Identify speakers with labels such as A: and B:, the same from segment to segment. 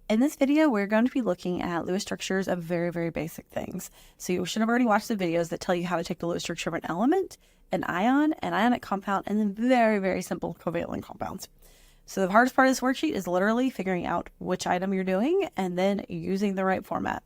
A: In this video, we're going to be looking at Lewis structures of very, very basic things. So you should have already watched the videos that tell you how to take the Lewis structure of an element, an ion, an ionic compound, and then very, very simple covalent compounds. So the hardest part of this worksheet is literally figuring out which item you're doing and then using the right format.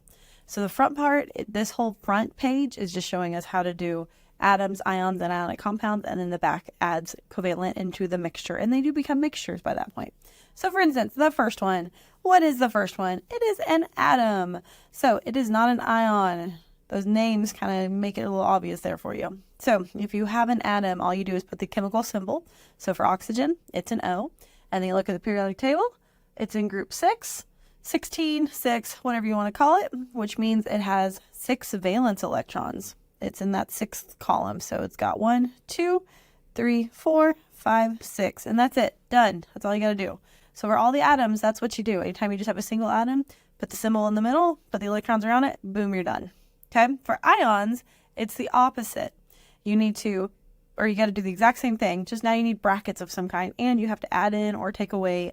A: So the front part, this whole front page is just showing us how to do atoms, ions, and ionic compounds, and then the back adds covalent into the mixture, and they do become mixtures by that point. So for instance, the first one, what is the first one? It is an atom. So it is not an ion. Those names kind of make it a little obvious there for you. So if you have an atom, all you do is put the chemical symbol. So for oxygen, it's an O. And then you look at the periodic table, it's in group 6, 16, 6, whatever you want to call it, which means it has 6 valence electrons. It's in that 6th column. So it's got 1, 2, 3, 4, 5, 6, and that's it. Done. That's all you got to do. So for all the atoms, that's what you do. Anytime you just have a single atom, put the symbol in the middle, put the electrons around it, boom, you're done. Okay? For ions, it's the opposite. You got to do the exact same thing, just now you need brackets of some kind, and you have to add in or take away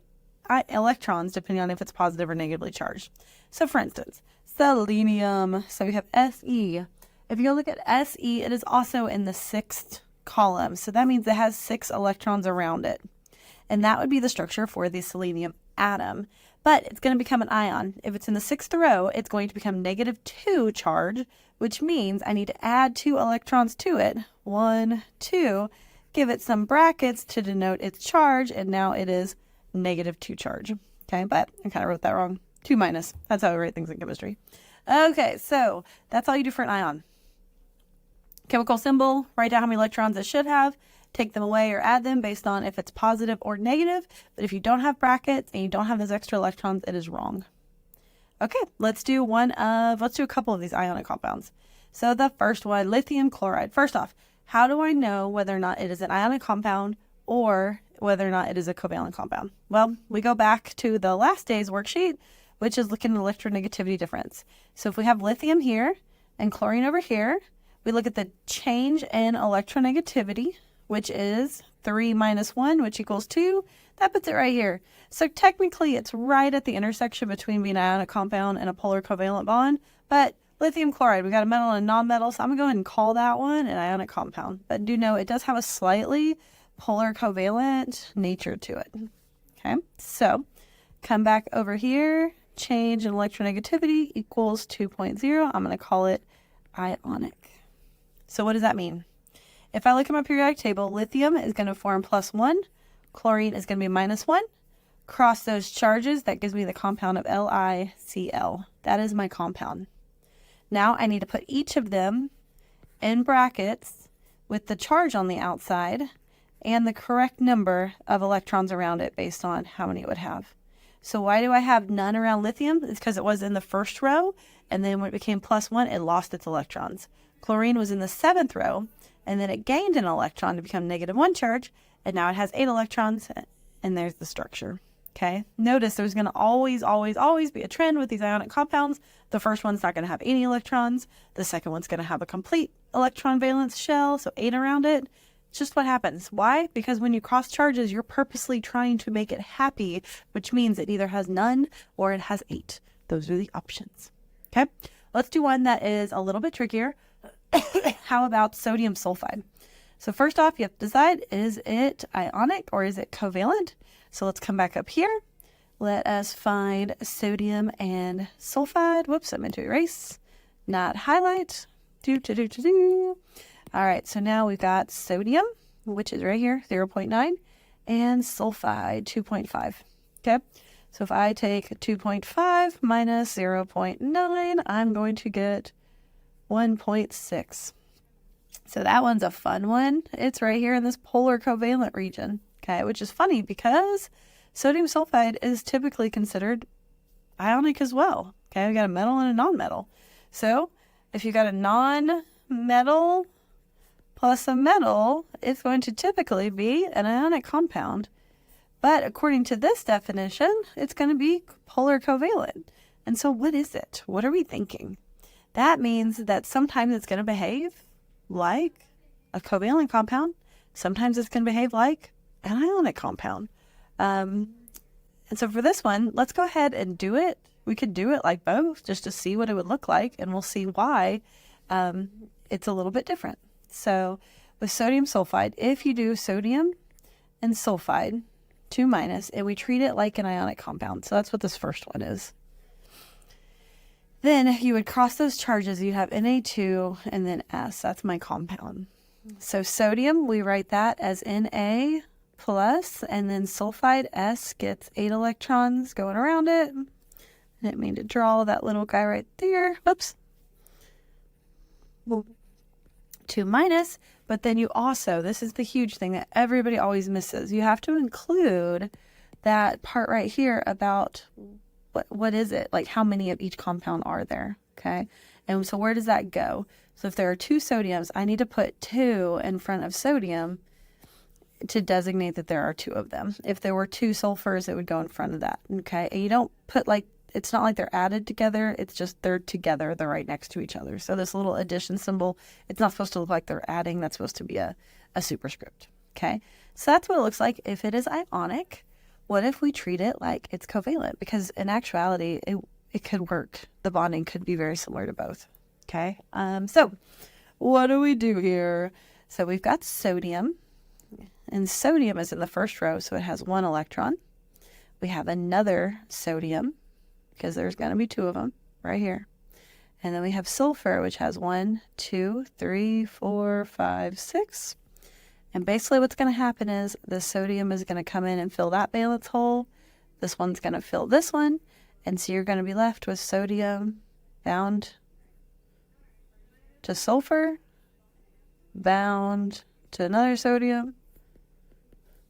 A: electrons depending on if it's positive or negatively charged. So for instance, selenium. So we have Se. If you go look at Se, it is also in the 6th column. So that means it has 6 electrons around it. And that would be the structure for the selenium atom. But it's going to become an ion. If it's in the 6th row, it's going to become -2 charge, which means I need to add 2 electrons to it. 1, 2, give it some brackets to denote its charge, and now it is -2 charge. Okay, but I kind of wrote that wrong. 2 minus. That's how we write things in chemistry. Okay, so that's all you do for an ion. Chemical symbol, write down how many electrons it should have, take them away or add them based on if it's positive or negative. But if you don't have brackets and you don't have those extra electrons, it is wrong. Okay, let's do a couple of these ionic compounds. So the first one, lithium chloride. First off, how do I know whether or not it is an ionic compound or whether or not it is a covalent compound? Well, we go back to the last day's worksheet, which is looking at electronegativity difference. So if we have lithium here and chlorine over here, we look at the change in electronegativity, which is 3 minus 1, which equals 2. That puts it right here. So technically, it's right at the intersection between being an ionic compound and a polar covalent bond. But lithium chloride, we got a metal and a non-metal, so I'm going to go ahead and call that one an ionic compound. But do know it does have a slightly polar covalent nature to it. Okay, so come back over here. Change in electronegativity equals 2.0. I'm going to call it ionic. So what does that mean? If I look at my periodic table, lithium is going to form +1, chlorine is going to be -1. Cross those charges, that gives me the compound of LiCl. That is my compound. Now I need to put each of them in brackets with the charge on the outside and the correct number of electrons around it based on how many it would have. So why do I have none around lithium? It's because it was in the 1st row, and then when it became +1, it lost its electrons. Chlorine was in the 7th row, and then it gained an electron to become -1 charge, and now it has 8 electrons, and there's the structure. Okay, notice there's going to always be a trend with these ionic compounds. The first one's not going to have any electrons. The second one's going to have a complete electron valence shell, so 8 around it. It's just what happens. Why? Because when you cross charges, you're purposely trying to make it happy, which means it either has none or it has 8. Those are the options. Okay, let's do one that is a little bit trickier. How about sodium sulfide? So first off, you have to decide, is it ionic or is it covalent? So let's come back up here. Let us find sodium and sulfide. Whoops, I meant to erase, not highlight. All right, so now we've got sodium, which is right here, 0.9, and sulfide, 2.5. Okay, so if I take 2.5 minus 0.9, I'm going to get 1.6. So that one's a fun one. It's right here in this polar covalent region, okay, which is funny because sodium sulfide is typically considered ionic as well. Okay, we got a metal and a non-metal. So if you got a non-metal plus a metal, it's going to typically be an ionic compound. But according to this definition, it's going to be polar covalent. And so what is it? What are we thinking? That means that sometimes it's going to behave like a covalent compound. Sometimes it's going to behave like an ionic compound. And so for this one, let's go ahead and do it. We could do it like both just to see what it would look like, and we'll see why it's a little bit different. So with sodium sulfide, if you do sodium and sulfide, 2 and we treat it like an ionic compound. So that's what this first one is. Then you would cross those charges. You'd have Na2 and then S. That's my compound. So sodium, we write that as Na plus, and then sulfide S gets 8 electrons going around it. I didn't mean to draw that little guy right there. Whoops. 2 but then you also, this is the huge thing that everybody always misses. You have to include that part right here about what is it? Like how many of each compound are there? Okay. And so where does that go? So if there are 2 sodiums, I need to put 2 in front of sodium to designate that there are 2 of them. If there were 2 sulfurs, it would go in front of that. Okay. And you don't put like, it's not like they're added together. It's just they're together. They're right next to each other. So this little addition symbol, it's not supposed to look like they're adding. That's supposed to be a superscript. Okay. So that's what it looks like if it is ionic. What if we treat it like it's covalent? Because in actuality, it could work. The bonding could be very similar to both. Okay. So what do we do here? So we've got sodium, and sodium is in the first row. So it has 1 electron. We have another sodium, because there's going to be 2 of them right here. And then we have sulfur, which has 1, 2, 3, 4, 5, 6. And basically what's going to happen is the sodium is going to come in and fill that valence hole. This one's going to fill this one. And so you're going to be left with sodium bound to sulfur, bound to another sodium.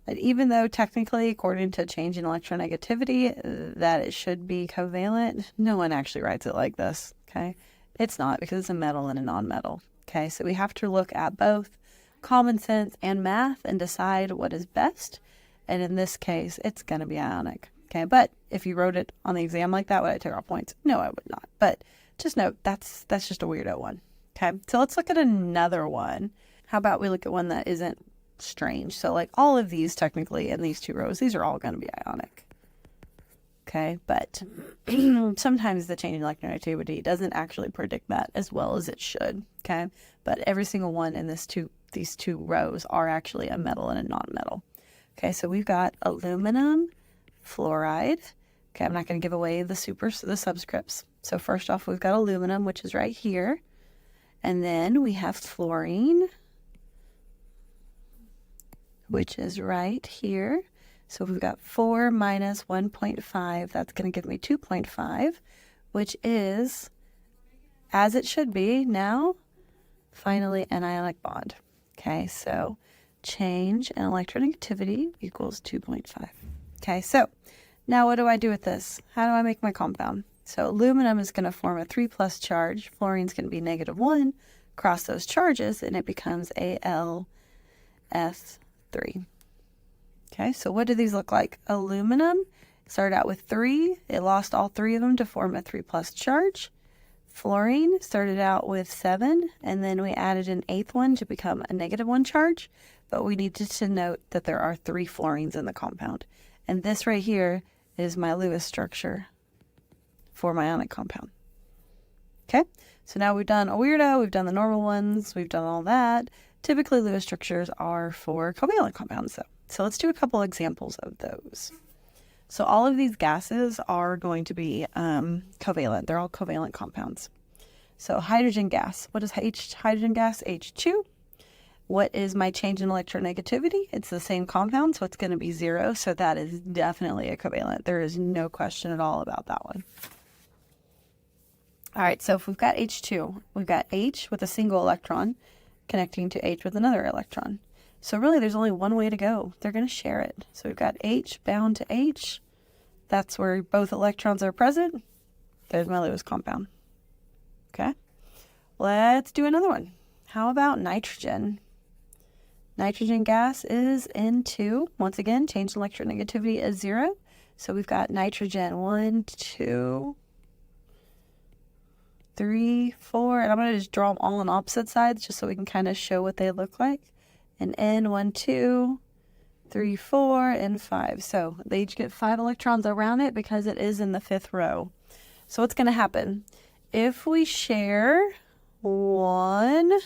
A: And even though technically, according to change in electronegativity, that it should be covalent, no one actually writes it like this, okay? It's not, because it's a metal and a non-metal, okay? So we have to look at both common sense and math and decide what is best. And in this case, it's going to be ionic, okay? But if you wrote it on the exam like that, would I take off points? No, I would not. But just note, that's just a weirdo one, okay? So let's look at another one. How about we look at one that isn't strange? So like all of these technically in these 2 rows, these are all going to be ionic. Okay, but sometimes the change in electronegativity doesn't actually predict that as well as it should. Okay, but every single one in these 2 rows are actually a metal and a non-metal. Okay, so we've got aluminum fluoride. Okay, I'm not going to give away the subscripts. So first off, we've got aluminum, which is right here, and then we have fluorine, which is right here. So we've got 4 minus 1.5. That's going to give me 2.5, which is, as it should be now, finally an ionic bond. Okay, so change in electronegativity equals 2.5. Okay, so now what do I do with this? How do I make my compound? So aluminum is going to form a 3+ charge. Fluorine's going to be -1. Cross those charges, and it becomes AlF3. Okay, so what do these look like? Aluminum started out with 3. It lost all 3 of them to form a 3+ charge. Fluorine started out with 7, and then we added an 8th one to become a -1 charge. But we needed to note that there are 3 fluorines in the compound. And this right here is my Lewis structure for my ionic compound. Okay, so now we've done a weirdo, we've done the normal ones, we've done all that. Typically, Lewis structures are for covalent compounds, though. So let's do a couple examples of those. So all of these gases are going to be covalent. They're all covalent compounds. So hydrogen gas. What is hydrogen gas? H2. What is my change in electronegativity? It's the same compound, so it's going to be 0. So that is definitely a covalent. There is no question at all about that one. All right, so if we've got H2, we've got H with a single electron connecting to H with another electron. So really, there's only one way to go. They're going to share it. So we've got H bound to H. That's where both electrons are present. There's my Lewis compound. Okay. Let's do another one. How about nitrogen? Nitrogen gas is N2. Once again, change in electronegativity is 0. So we've got nitrogen 1, 2, 3, 4. And I'm going to just draw them all on opposite sides just so we can kind of show what they look like. And N, 1, 2, 3, 4, and 5. So they each get 5 electrons around it because it is in the 5th row. So what's going to happen? If we share 1,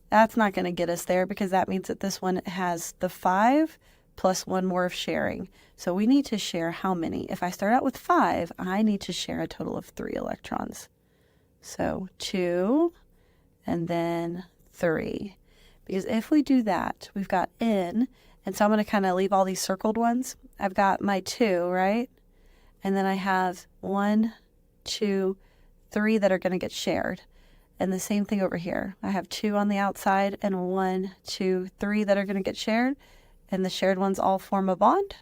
A: that's not going to get us there because that means that this one has the 5 plus 1 more of sharing. So we need to share how many? If I start out with 5, I need to share a total of 3 electrons. So 2 and then 3. Because if we do that, we've got N, and so I'm going to kind of leave all these circled ones. I've got my 2, right? And then I have 1, 2, 3 that are going to get shared. And the same thing over here. I have 2 on the outside and 1, 2, 3 that are going to get shared. And the shared ones all form a bond.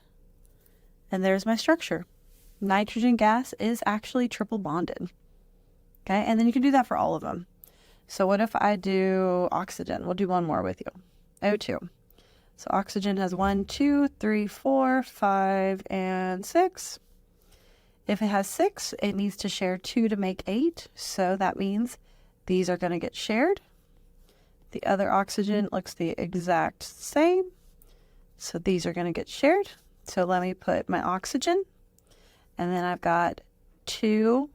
A: And there's my structure. Nitrogen gas is actually triple bonded. Okay, and then you can do that for all of them. So what if I do oxygen? We'll do one more with you. O2. So oxygen has 1, 2, 3, 4, 5, and 6. If it has 6, it needs to share 2 to make 8. So that means these are going to get shared. The other oxygen looks the exact same. So these are going to get shared. So let me put my oxygen. And then I've got 2,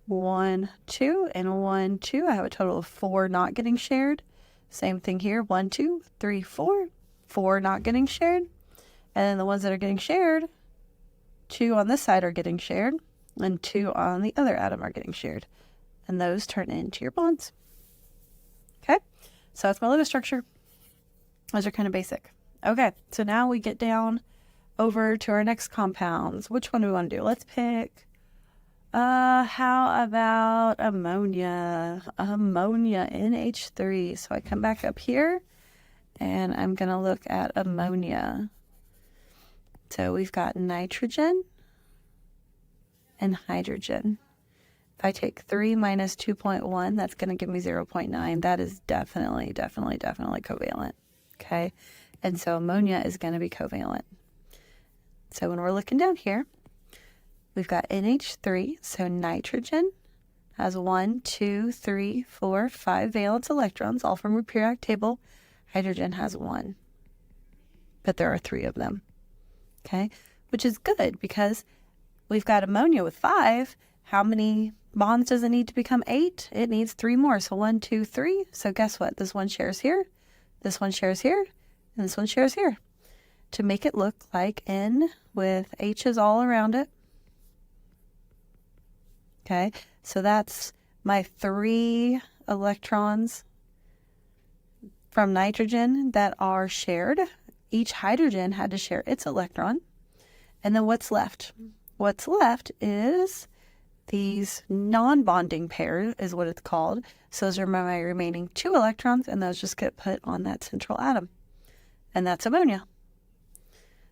A: 1, 2, and 1, 2. I have a total of 4 not getting shared. Same thing here. 1, 2, 3, 4. 4 not getting shared. And then the ones that are getting shared, 2 on this side are getting shared, and 2 on the other atom are getting shared. And those turn into your bonds. Okay, so that's my Lewis structure. Those are kind of basic. Okay, so now we get down over to our next compounds. Which one do we want to do? Let's pick, how about ammonia? Ammonia, NH3. So I come back up here, and I'm going to look at ammonia. So we've got nitrogen and hydrogen. If I take 3 minus 2.1, that's going to give me 0.9. That is definitely covalent. Okay, and so ammonia is going to be covalent. So when we're looking down here, we've got NH3, so nitrogen has 1, 2, 3, 4, 5 valence electrons, all from our periodic table. Hydrogen has 1, but there are 3 of them. Okay, which is good because we've got ammonia with 5. How many bonds does it need to become 8? It needs 3 more. So 1, 2, 3. So guess what? This one shares here, this one shares here, and this one shares here. To make it look like N with H's all around it. Okay, so that's my 3 electrons from nitrogen that are shared. Each hydrogen had to share its electron. And then what's left? What's left is these non-bonding pairs is what it's called. So those are my remaining 2 electrons, and those just get put on that central atom. And that's ammonia.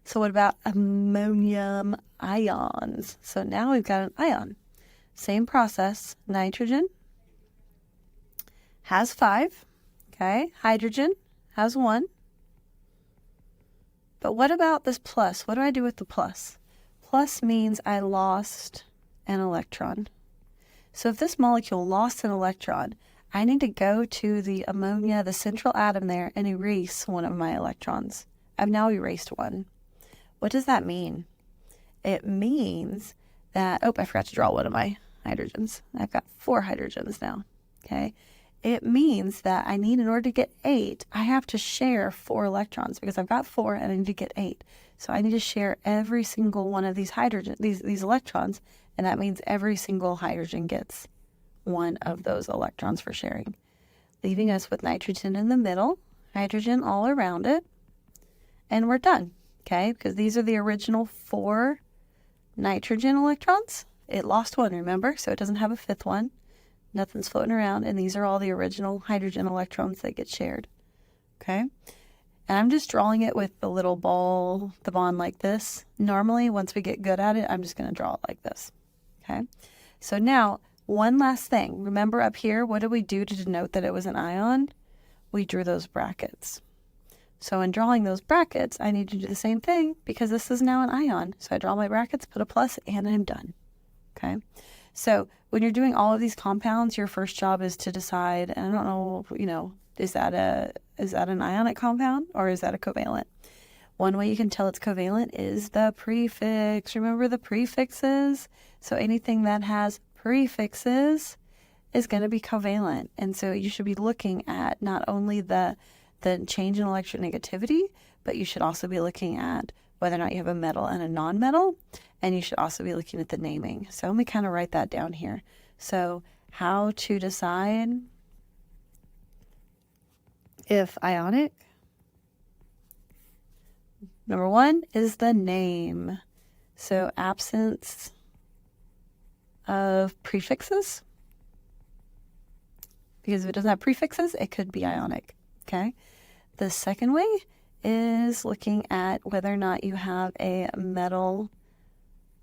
A: So what about ammonium ions? So now we've got an ion. Same process. Nitrogen has 5. Okay. Hydrogen has 1. But what about this plus? What do I do with the plus? Plus means I lost an electron. So if this molecule lost an electron, I need to go to the ammonia, the central atom there, and erase one of my electrons. I've now erased 1. What does that mean? It means that, I forgot to draw one of my hydrogens. I've got 4 hydrogens now, okay? It means that I need, in order to get 8, I have to share 4 electrons because I've got 4 and I need to get 8. So I need to share every single one of these these electrons, and that means every single hydrogen gets 1 of those electrons for sharing, leaving us with nitrogen in the middle, hydrogen all around it, and we're done, okay? Because these are the original 4 nitrogen electrons. It lost 1, remember? So it doesn't have a 5th one. Nothing's floating around, and these are all the original hydrogen electrons that get shared, okay? And I'm just drawing it with the little ball, the bond like this. Normally, once we get good at it, I'm just going to draw it like this, okay? So now, one last thing. Remember up here, what did we do to denote that it was an ion? We drew those brackets. So in drawing those brackets, I need to do the same thing because this is now an ion. So I draw my brackets, put a plus, and I'm done, okay? So when you're doing all of these compounds, your first job is to decide, and I don't know, is that Is that an ionic compound or is that a covalent? One way you can tell it's covalent is the prefix. Remember the prefixes? So anything that has prefixes is going to be covalent. And so you should be looking at not only the change in electronegativity, but you should also be looking at whether or not you have a metal and a non-metal, and you should also be looking at the naming. So let me kind of write that down here. So how to decide if ionic, number one is the name. So absence of prefixes, because if it doesn't have prefixes, it could be ionic, okay? The second way is looking at whether or not you have a metal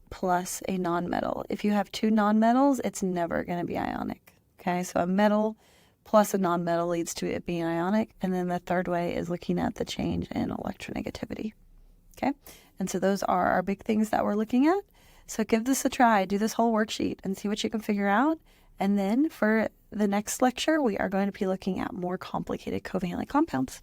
A: plus a non-metal. If you have two non-metals, it's never going to be ionic, okay? So a metal plus a non-metal leads to it being ionic. And then the third way is looking at the change in electronegativity, okay? And so those are our big things that we're looking at. So give this a try, do this whole worksheet and see what you can figure out. And then for the next lecture, we are going to be looking at more complicated covalent compounds.